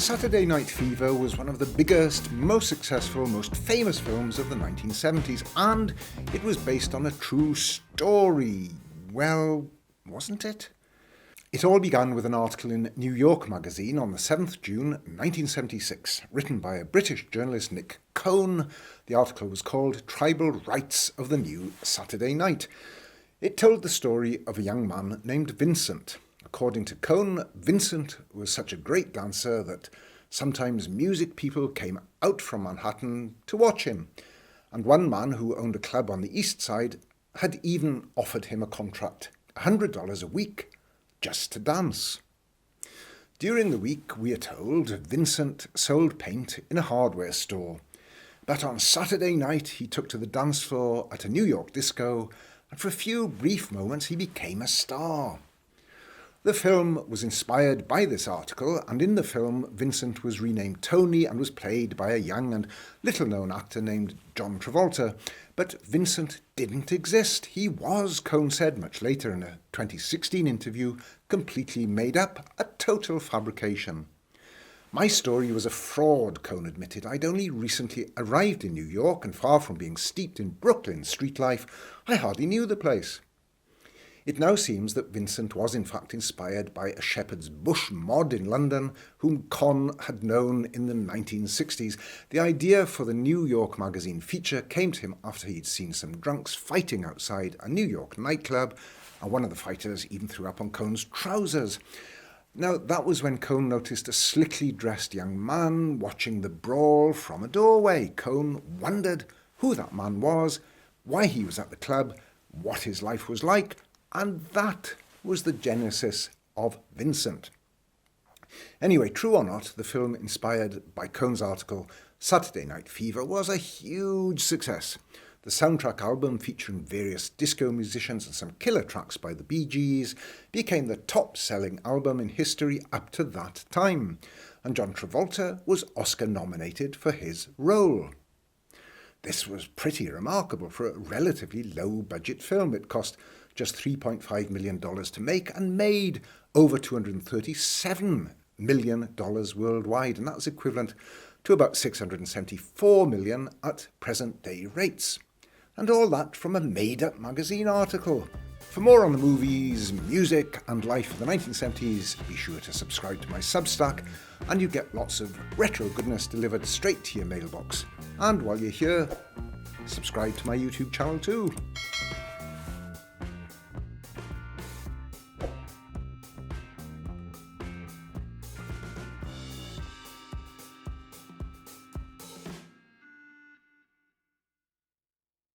Saturday Night Fever was one of the biggest, most successful, most famous films of the 1970s, and it was based on a true story. Well, wasn't it? It all began with an article in New York magazine on the 7th June 1976, written by a British journalist, Nick Cohn. The article was called Tribal Rights of the New Saturday Night. It told the story of a young man named Vincent. According to Cohn, Vincent was such a great dancer that sometimes music people came out from Manhattan to watch him, and one man who owned a club on the East Side had even offered him a contract, $100 a week, just to dance. During the week, we are told, Vincent sold paint in a hardware store, but on Saturday night he took to the dance floor at a New York disco, and for a few brief moments he became a star. The film was inspired by this article, and in the film Vincent was renamed Tony and was played by a young and little-known actor named John Travolta. But Vincent didn't exist. He was, Cohn said much later in a 2016 interview, completely made up, a total fabrication. My story was a fraud, Cohn admitted. I'd only recently arrived in New York, and far from being steeped in Brooklyn street life, I hardly knew the place. It now seems that Vincent was in fact inspired by a Shepherd's Bush mod in London, whom Cohn had known in the 1960s. The idea for the New York magazine feature came to him after he'd seen some drunks fighting outside a New York nightclub, and one of the fighters even threw up on Cohn's trousers. Now, that was when Cohn noticed a slickly dressed young man watching the brawl from a doorway. Cohn wondered who that man was, why he was at the club, what his life was like, and that was the genesis of Vincent. Anyway, true or not, the film inspired by Cohn's article, Saturday Night Fever, was a huge success. The soundtrack album, featuring various disco musicians and some killer tracks by the Bee Gees, became the top-selling album in history up to that time, and John Travolta was Oscar-nominated for his role. This was pretty remarkable for a relatively low-budget film. It cost just $3.5 million to make and made over $237 million worldwide, and that's equivalent to about $674 million at present-day rates. And all that from a made-up magazine article. For more on the movies, music and life of the 1970s, be sure to subscribe to my Substack, and you get lots of retro goodness delivered straight to your mailbox. And while you're here, subscribe to my YouTube channel too.